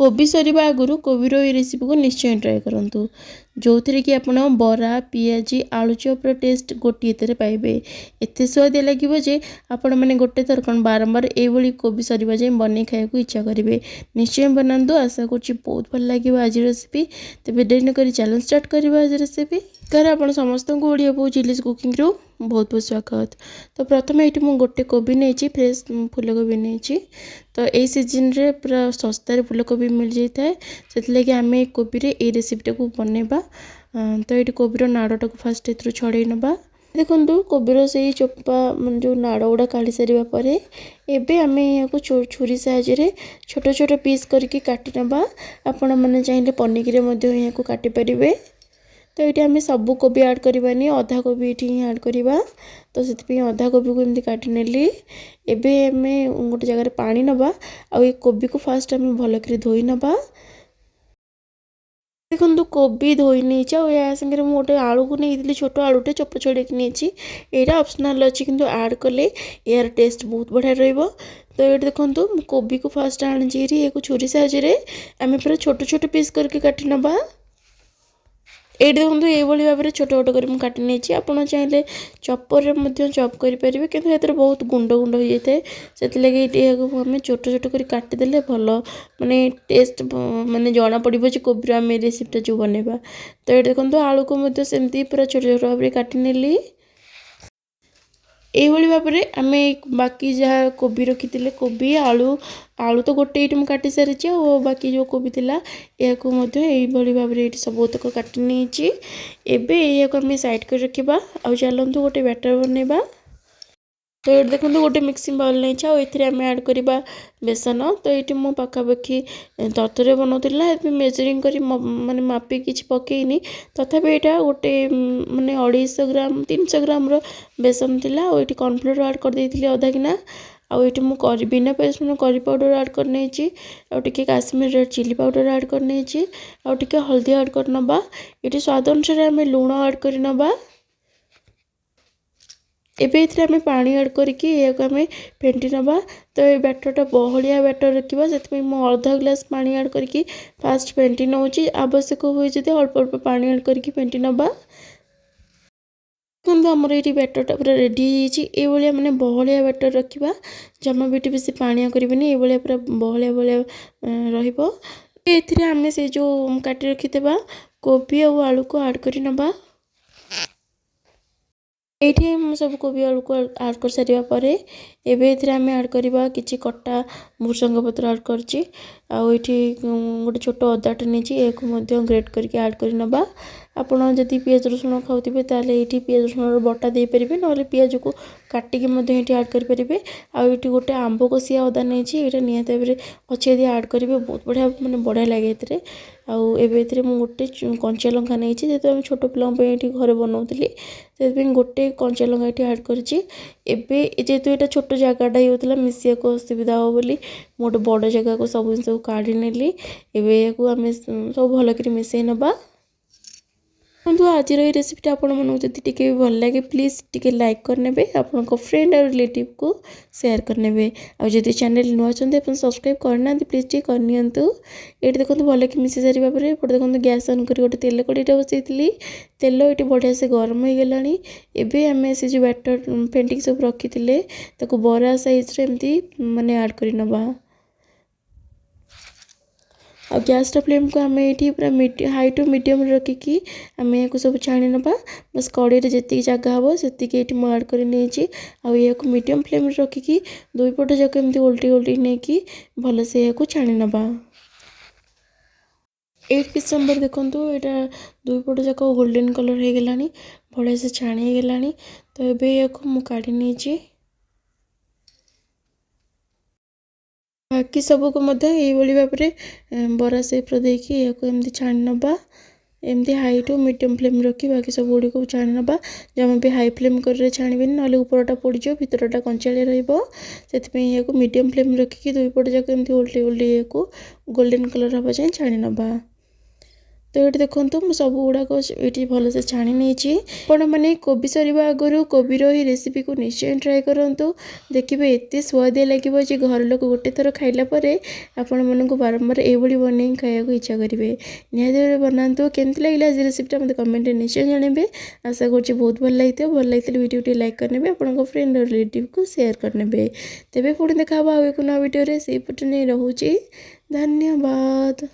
कोबी सरिबा आगुरु कोबीर ये रेसिपी को निश्चय ट्राए करंतु जो थे कि आप बरा पियाजी आलू चॉपर टेस्ट गोटे थे पाइबे एते स्वाद लगे जे आपण मैंने गोटे थर कौन बारंबार ये कोबी सरिबा जाए बन खाया इच्छा करेंगे। निश्चय बनातु आशा कर बहुत भल लगे आज रेसिपी। तेज देरी नक चैलेंज स्टार्ट करवा आज रेसिपी कर आप समस्त को ओडिया बो चिलीज कुकिंग रू बहुत बहुत स्वागत। तो प्रथम ये मुझे गोटे कोबी नहीं फ्रेश फूलकोबी नहीं तो यही सीजन रे पूरा सस्तार फूलकोबी मिल जाए से आम कोबी ये रेसिपीटा को बनवा। तो ये कोबीर नाड़टा को फास्ट ए छड़े नवा देखो कोबीर से चोपा जो नाड़ गुड़ा काढ़ी सारापर एवं आम यहाँ छुरी साहाय्य छोट छोट पीस करके काटी नवा। आपण मैंने चाहिए पनिकी यहाँ काटिपारे। तो ये आम सब कोबी ऐड करवानी अधा कोबी ये ऐड करवा। तो से अधा कोबी को एमती काटी नेली। एवं आम गोटे जगार पानी नवा आ कोबी को फास्ट आम भलक धोई नवा। देखो कोबी धोई नहीं या सागर मुझे गोटे आलू को नहीं छोट आलूटे चोप छड़े नहीं यहाँ ऑप्शनल अच्छी किंतु ऐड कले यार टेस्ट बहुत बढ़िया रहिबो। तो ये देखो कोबी को फास्ट आनी छुरी साहाय्य आम पूरा छोट छोट पीस करके काटी नवा। ये देखो ये भाव में छोट छोट कर काटी नहीं आप चाहिए चपर चप करेंगे कि बहुत गुंड गुंड हो जाए से आम छोट छोट कर काटिदेले भल माने टेस्ट माने जना पड़ो कोबी आम रेसिपीटा जो बनवा। तो ये देखो आलू को सेमती पूरा छोट छोट भाव में काटी नेली। यही भाव में आम बाकी जहाँ कोबी रखी कोबी आलू आलू तो गोटे ये काटी सारी और बाकी जो कोबी थिला या भाव में सबूतक काटी नहीं एवं आम साइड कर रखा। आ चलतु गोटे बैटर बनवा। तो ये देखो गोटे मिक्सिंग बाउल नहीं आम ऐड करवा बेसन। तो ये मो पाखापाखि तरतरे बनाऊला मेजरिंग कर माने मापी किसी पकईनी तथापि यहाँ गोटे माने 250 ग्राम 300 ग्राम बेसन थिला और ये कॉर्नफ्लोर ऐड कर देती अधा किना। आठ मुझे बिना पेस्ट करी पाउडर ऐड करने टे Kashmir red chilli powder add करने टे हल्दी ऐड कर नवा। ये स्वाद अनुसार आम लुण ऐड कर नवा। एवं आम पानी ऐड करके आम फेंटी नवा। तो ये बैटरटा बहलिया बैटर रखा से अर्धा ग्लास पानी ऐड करके फास्ट फेंटी नौची आवश्यक हुए जब अल्प अल्प पानी ऐड करके फेंटी नवा। देखो आमर ये बैटरटा पूरा रेडी ये मैंने बहलिया बैटर रखा जमा भी बेसी पानिया करें ये पूरा बहलिया बहलिया रमें से जो काटी रखी कोबी और आलू को ऐड कर नवा। ये सब कोबी आलू को ऐड कर सारापर एवं आम ऐड करवा कि कटा भृसंग पत्र ऐड करची गोटे छोट अदाटे नहीं ग्रेट करके ऐड कर नवा। आपड़ जदि पियाज रसुण खाऊे ताल ये पियाज रसुण बटा दे पारे ना पियाज को काटिकी ये ऐड करेंगे। आउ गोटे आंब कषिया अदा नहीं ये निहत भाव में अच्छे यदि ऐड करेंगे बहुत बढ़िया मैंने बढ़िया लगे। आए गोटे कंचा लंका नहीं जेहतु आम छोट पे ये घरे बनाऊली से गोटे कंचा लंका ये ऐड करजे जेहतु यहाँ छोट जगटा होता मिसिया को असुविधा हो बोली गोटे बड़ जगह को सब जिन काढ़ी नेली एवं आम सब भलक मिसई नवा। तो आज ये रेसिपीटा आपको जब टी भल लगे प्लीज टी लाइक करने आपण फ्रेंड और रिलेटिव को शेयर करने। आदि चैनल नुआ अपन सब्सक्राइब करना प्लीज टी करनी। ये देखो भल कि मिसी सारे देखो गैस ऑन कर गोटे तेल कड़ीटा बसई तेल ये बढ़िया से गरम हो गला। एवं आम से जो बैटर फेंटिक सब रखी बरा साइज एमती माने ऐड कर नवा। और गैस फ्लेम को आम ये पूरा हाई टू मीडियम रखिकी आम यहाँ सब छाणी नवा। बस कड़े जी जगह हम से मुझे ऐड कर नहीं मीडियम फ्लेम रखिकी दुई पट जाक एमती उल्टी उल्टी नहीं भल से यहाँ छाणी नवा। ये किस समय देखो यहाँ दुई पट जाक गोल्डन कलर हो गला बढ़िया से छाणी गला। तो ये यहाँ मुझे काढ़ी नहीं बाकी सबको यही भाव में बरा सेप्र देकी एमती छाणी नवा। एमती हाई टू मीडियम फ्लेम रखी बाकी सब गुड़ी को छाणी नवा। जमा भी हाई फ्लेम कर छाणबे ना उपरटा पड़ो भितरटा कंचालिया रही मीडियम फ्लेम रखिकी दुई पट जाक एमती उल्टी उल्टी गोल्डन कलर हवा जाए छाणी नवा। तो ये देखो मुझे सब गुड़ाक ये भलसे छाणी नहीं आपण मैंने कोबी सरिबा आगु कोबीर ही रेसिपी को निश्चय ट्राए करूँ देखिए एत स्वादिया लगे घर लोक गोटे थर खाइला आपण मन को बारंबार ये बन खाया इच्छा करेंगे निहत बनातु केमती लगे आज रेसिपीटा मतलब कमेंट निश्चय जानवे आशा करुँच बहुत भल लगी भल लगी वीडियो लाइक करने आपंक फ्रेंड और रिलेटिव को शेयर करने तेज पुणी देखा एक नया वीडियो से पटे नहीं रोचे धन्यवाद।